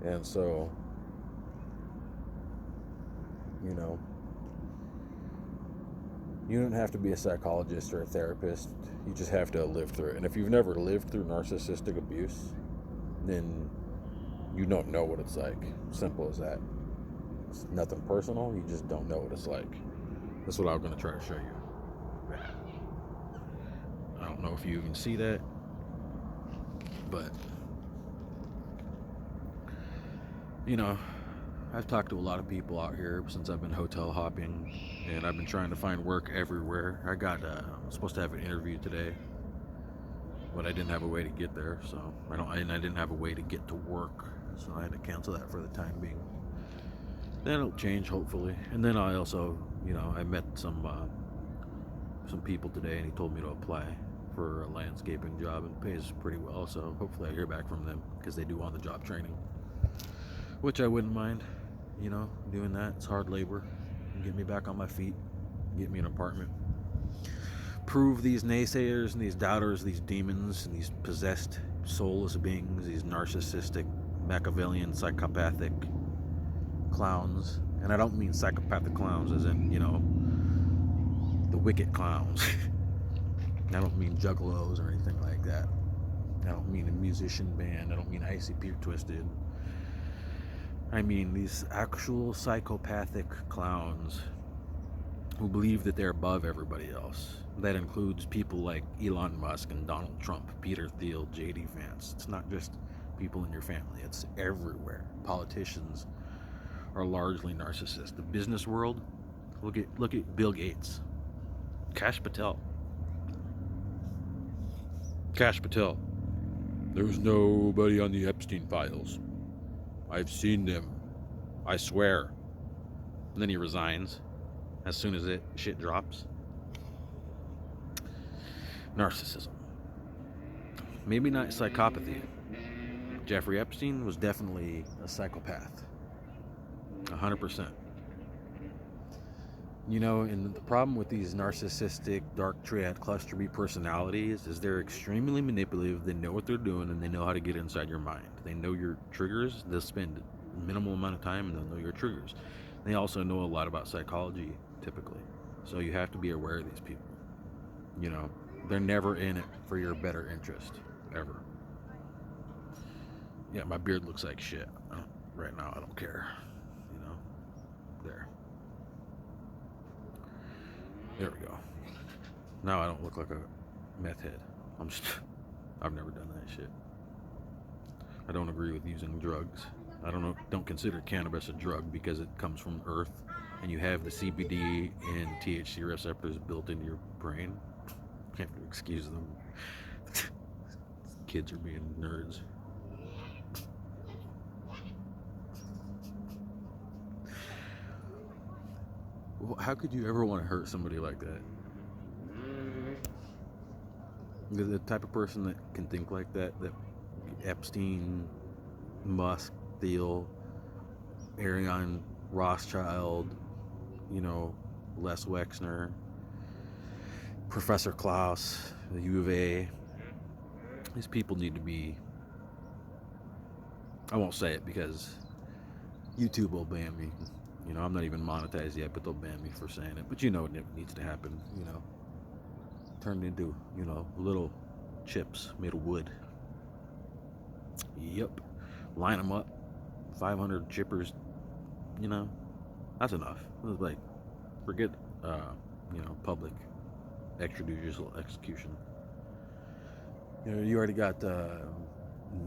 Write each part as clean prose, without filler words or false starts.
And so, you know, you don't have to be a psychologist or a therapist. You just have to live through it. And if you've never lived through narcissistic abuse, then you don't know what it's like. Simple as that. It's nothing personal. You just don't know what it's like. That's what I'm going to try to show you. I don't know if you even see that, but, you know, I've talked to a lot of people out here since I've been hotel hopping, and I've been trying to find work everywhere. I'm supposed to have an interview today, but I didn't have a way to get there, so I didn't have a way to get to work, so I had to cancel that for the time being. Then it'll change hopefully, and then I also, I met some people today, and he told me to apply for a landscaping job, and pays pretty well, so hopefully I hear back from them because they do on the job training, which I wouldn't mind, doing that. It's hard labor. Get me back on my feet, get me an apartment, prove these naysayers and these doubters, these demons and these possessed soulless beings, these narcissistic, Machiavellian, psychopathic clowns. And I don't mean psychopathic clowns as in, the wicked clowns. I don't mean juggalos or anything like that. I don't mean a musician band. I don't mean Icy Pete Twisted. I mean these actual psychopathic clowns who believe that they're above everybody else. That includes people like Elon Musk and Donald Trump, Peter Thiel, J.D. Vance. It's not just people in your family, it's everywhere. Politicians are largely narcissists. The business world, look at Bill Gates, Kash Patel. Kash Patel. There's nobody on the Epstein files. I've seen them. I swear. And then he resigns as soon as shit drops. Narcissism. Maybe not psychopathy. Jeffrey Epstein was definitely a psychopath. 100%. And the problem with these narcissistic dark triad cluster B personalities is they're extremely manipulative. They know what they're doing, and they know how to get inside your mind. They know your triggers. They'll spend a minimal amount of time and they'll know your triggers. They also know a lot about psychology, typically. So you have to be aware of these people. They're never in it for your better interest, ever. Yeah, my beard looks like shit. Right now, I don't care. There. There we go. Now I don't look like a meth head. I've never done that shit. I don't agree with using drugs. Don't consider cannabis a drug because it comes from earth and you have the CBD and THC receptors built into your brain. You have to excuse them. Kids are being nerds. How could you ever want to hurt somebody like that? The type of person that can think like that Epstein, Musk, Thiel, Ariane Rothschild, Les Wexner, Professor Klaus, the U of A. These people need to be. I won't say it because YouTube will ban me. I'm not even monetized yet, but they'll ban me for saying it. But what needs to happen, turned into, little chips made of wood. Yep. Line them up. 500 chippers. That's enough. It was like, forget, public extrajudicial execution. You already got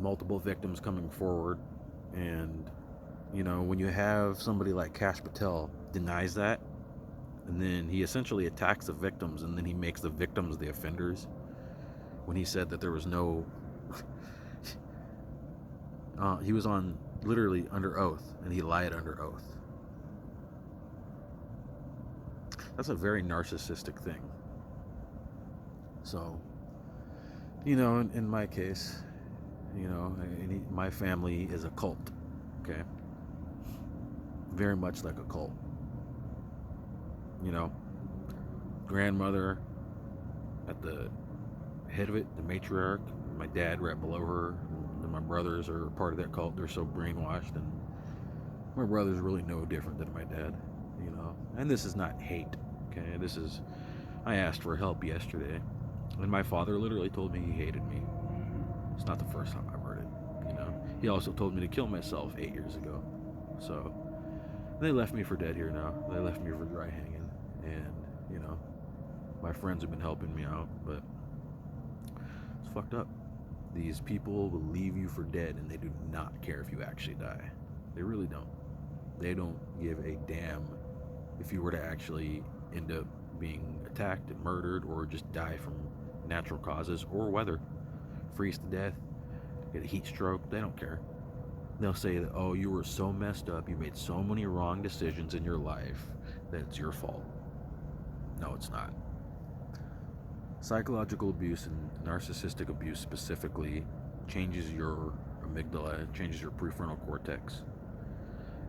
multiple victims coming forward, and when you have somebody like Kash Patel denies that, and then he essentially attacks the victims, and then he makes the victims the offenders when he said that there was no he was on literally under oath, and he lied under oath. That's a very narcissistic thing. So in my case, my family is a cult. Okay, very much like a cult. Grandmother at the head of it, the matriarch, my dad right below her, the my brothers are part of that cult. They're so brainwashed, and my brother's really no different than my dad, you know. And this is not hate, okay? This is, I asked for help yesterday, and my father literally told me he hated me. It's not the first time I've heard it, you know. He also told me to kill myself 8 years ago. So they left me for dead here now. They left me for dry hanging, and you know, my friends have been helping me out, but it's fucked up. These people will leave you for dead, and they do not care if you actually die. They really don't. They don't give a damn if you were to actually end up being attacked and murdered, or just die from natural causes or weather, freeze to death, get a heat stroke. They don't care. They'll say that, oh, you were so messed up, you made so many wrong decisions in your life that it's your fault. No, it's not. Psychological abuse and narcissistic abuse specifically changes your amygdala, changes your prefrontal cortex,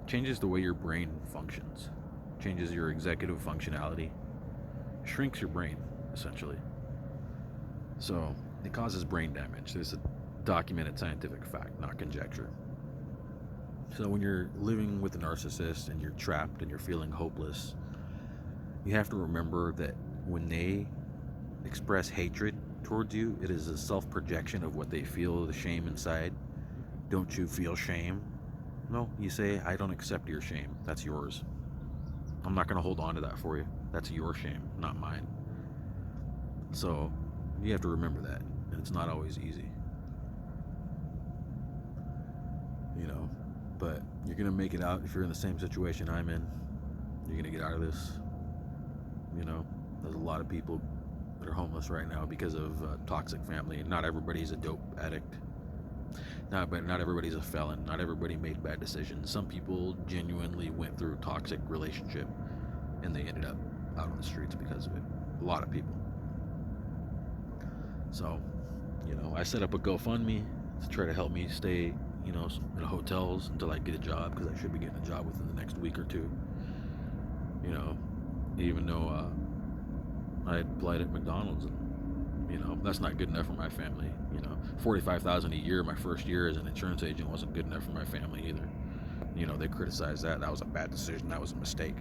changes the way your brain functions, changes your executive functionality, shrinks your brain, essentially. So it causes brain damage. There's a documented scientific fact, not conjecture. So when you're living with a narcissist and you're trapped and you're feeling hopeless, you have to remember that when they express hatred towards you, it is a self-projection of what they feel, the shame inside. Don't you feel shame? No, you say, I don't accept your shame. That's yours. I'm not going to hold on to that for you. That's your shame, not mine. So you have to remember that, and it's not always easy. You know, but you're going to make it out if you're in the same situation I'm in. You're going to get out of this. You know, there's a lot of people that are homeless right now because of toxic family. Not everybody's a dope addict. Not everybody's a felon. Not everybody made bad decisions. Some people genuinely went through a toxic relationship and they ended up out on the streets because of it. A lot of people. So, you know, I set up a GoFundMe to try to help me stay, you know, in hotels until I get a job, because I should be getting a job within the next week or two. You know, even though I had applied at McDonald's, and you know, that's not good enough for my family. You know, $45,000 a year my first year as an insurance agent wasn't good enough for my family either. You know, they criticized that. That was a bad decision. That was a mistake.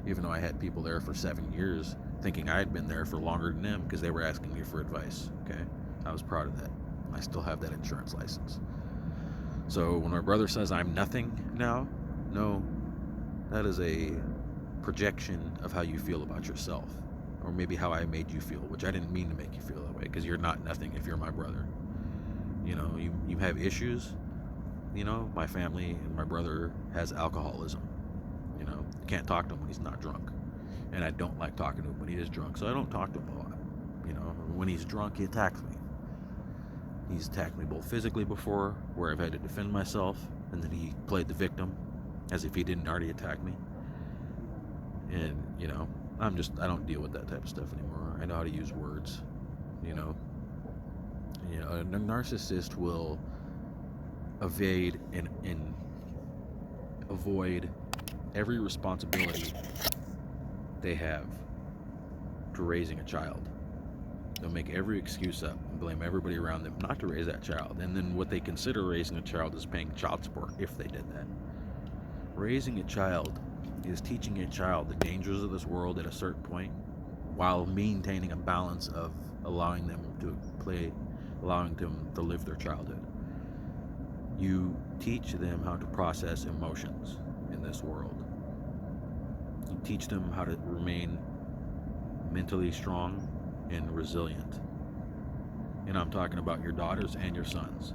Even though I had people there for 7 years thinking I had been there for longer than them because they were asking me for advice. Okay, I was proud of that. I still have that insurance license. So when my brother says I'm nothing now, no, that is a projection of how you feel about yourself, or maybe how I made you feel, which I didn't mean to make you feel that way, because you're not nothing if you're my brother. You know, you have issues. You know, my family and my brother has alcoholism. You know, you can't talk to him when he's not drunk, and I don't like talking to him when he is drunk, so I don't talk to him a lot. You know, when he's drunk, he attacks me. He's attacked me both physically before, where I've had to defend myself, and then he played the victim as if he didn't already attack me. And, you know, I don't deal with that type of stuff anymore. I know how to use words, you know. You know, a narcissist will evade and avoid every responsibility they have to raising a child. They'll make every excuse up and blame everybody around them not to raise that child. And then what they consider raising a child is paying child support, if they did that. Raising a child is teaching a child the dangers of this world at a certain point, while maintaining a balance of allowing them to play, allowing them to live their childhood. You teach them how to process emotions in this world. You teach them how to remain mentally strong and resilient. And I'm talking about your daughters and your sons.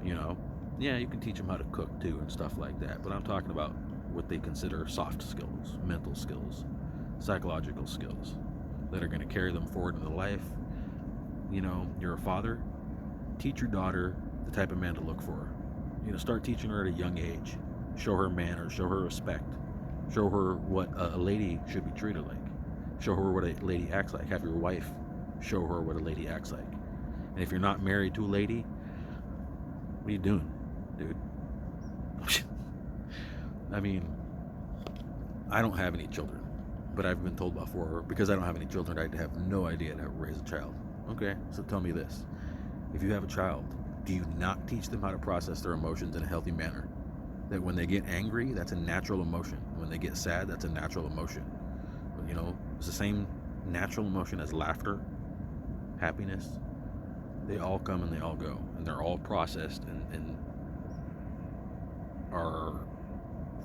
You know, yeah, you can teach them how to cook too and stuff like that, but I'm talking about what they consider soft skills, mental skills, psychological skills that are going to carry them forward into life. You know, you're a father, teach your daughter the type of man to look for. You know, start teaching her at a young age. Show her manners, show her respect, show her what a lady should be treated like. Show her what a lady acts like. Have your wife show her what a lady acts like. And if you're not married to a lady, what are you doing, dude? I mean, I don't have any children, but I've been told before, because I don't have any children, I have no idea how to raise a child. Okay, so tell me this. If you have a child, Do you not teach them how to process their emotions in a healthy manner? That when they get angry, that's a natural emotion. When they get sad, that's a natural emotion. You know, it's the same natural emotion as laughter, happiness. They all come and they all go, and they're all processed in our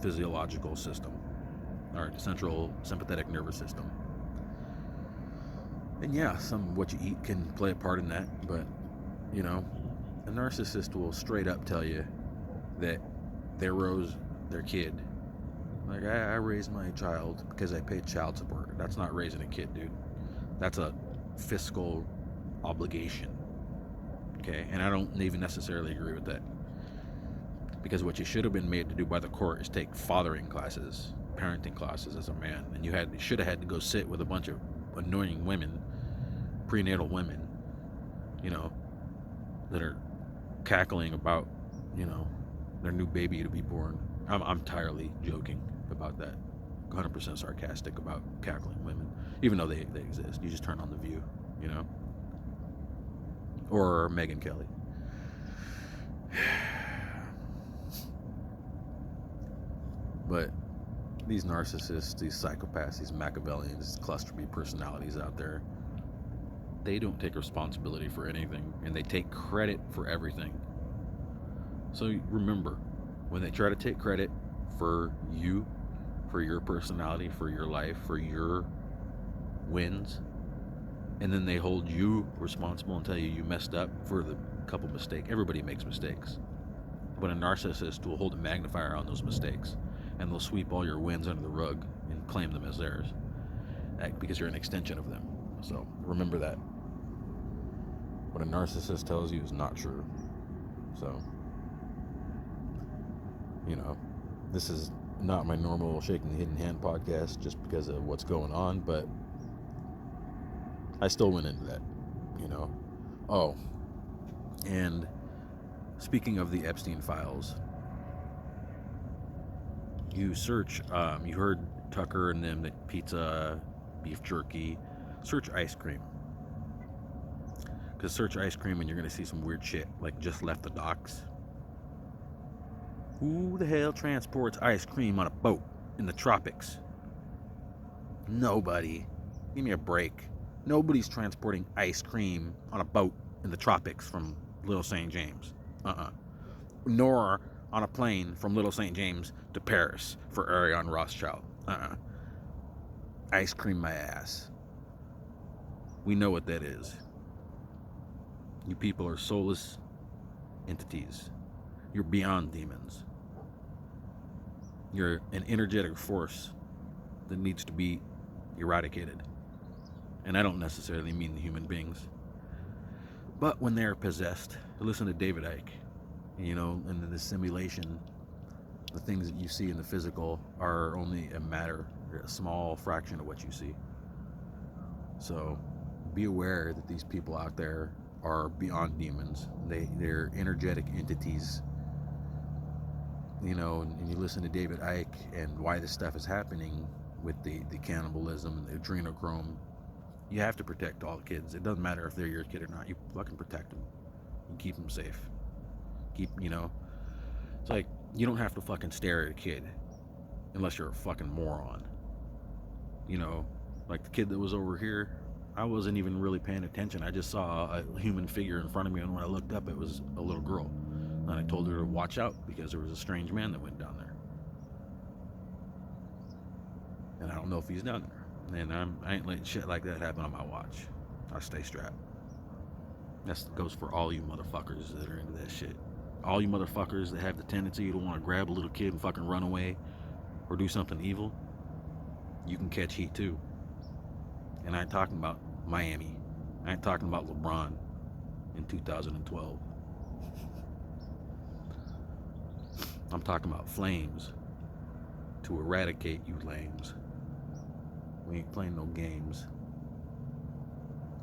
physiological system, our central sympathetic nervous system. And yeah, some what you eat can play a part in that, but you know, a narcissist will straight up tell you that they rose their kid. Like, I raised my child because I paid child support. That's not raising a kid, dude. That's a fiscal obligation. Okay? And I don't even necessarily agree with that. Because what you should have been made to do by the court is take fathering classes, parenting classes as a man. And you should have had to go sit with a bunch of annoying women, prenatal women, you know, that are cackling about, you know, their new baby to be born. I'm entirely joking about that. 100% sarcastic about cackling women, even though they exist. You just turn on The View, you know, or Megyn Kelly. But these narcissists, these psychopaths, these Machiavellians, these cluster B personalities out there, they don't take responsibility for anything, and they take credit for everything. So remember, when they try to take credit for you, for your personality, for your life, for your wins, and then they hold you responsible and tell you messed up for the couple mistakes. Everybody makes mistakes. But a narcissist will hold a magnifier on those mistakes, and they'll sweep all your wins under the rug and claim them as theirs, because you're an extension of them. So remember that. What a narcissist tells you is not true. So, you know, this is not my normal Shaking the Hidden Hand podcast just because of what's going on, but I still went into that, you know. Oh, and speaking of the Epstein files, you search, you heard Tucker and them, that pizza, beef jerky, search ice cream. Because search ice cream and you're going to see some weird shit, like just left the docks. Who the hell transports ice cream on a boat in the tropics? Nobody. Give me a break. Nobody's transporting ice cream on a boat in the tropics from Little St. James. Nor on a plane from Little St. James to Paris for Ariane Rothschild. Ice cream my ass. We know what that is. You people are soulless entities. You're beyond demons. You're an energetic force that needs to be eradicated. And I don't necessarily mean the human beings. But when they're possessed, listen to David Icke. You know, in the simulation, the things that you see in the physical are only a small fraction of what you see. So be aware that these people out there are beyond demons. They're energetic entities. You know, and you listen to David Icke and why this stuff is happening with the cannibalism and the adrenochrome. You have to protect all the kids. It doesn't matter if they're your kid or not. You fucking protect them. You keep them safe. You know, it's like, you don't have to fucking stare at a kid unless you're a fucking moron. You know, like the kid that was over here, I wasn't even really paying attention. I just saw a human figure in front of me, and when I looked up, it was a little girl. And I told her to watch out because there was a strange man that went down there. And I don't know if he's down there. And I ain't letting shit like that happen on my watch. I stay strapped. That goes for all you motherfuckers that are into that shit. All you motherfuckers that have the tendency to want to grab a little kid and fucking run away or do something evil, you can catch heat too. And I ain't talking about Miami. I ain't talking about LeBron in 2012. I'm talking about flames to eradicate you lames. We ain't playing no games.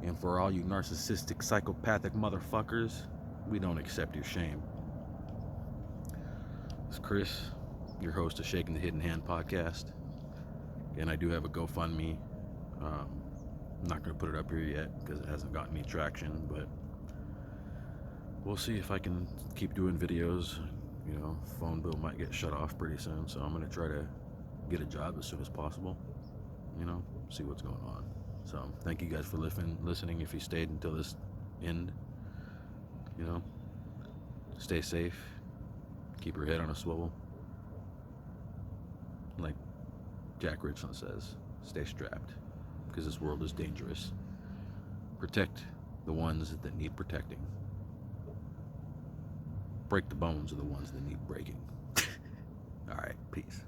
And for all you narcissistic, psychopathic motherfuckers, we don't accept your shame. It's Chris, your host of Shaking the Hidden Hand podcast. And I do have a GoFundMe. I'm not going to put it up here yet because it hasn't gotten any traction, but we'll see if I can keep doing videos. You know, phone bill might get shut off pretty soon, so I'm gonna try to get a job as soon as possible. You know, see what's going on. So thank you guys for listening. If you stayed until this end, you know, stay safe. Keep your head on a swivel. Like Jack Richland says, stay strapped, because this world is dangerous. Protect the ones that need protecting. Break the bones of the ones that need breaking. All right, peace.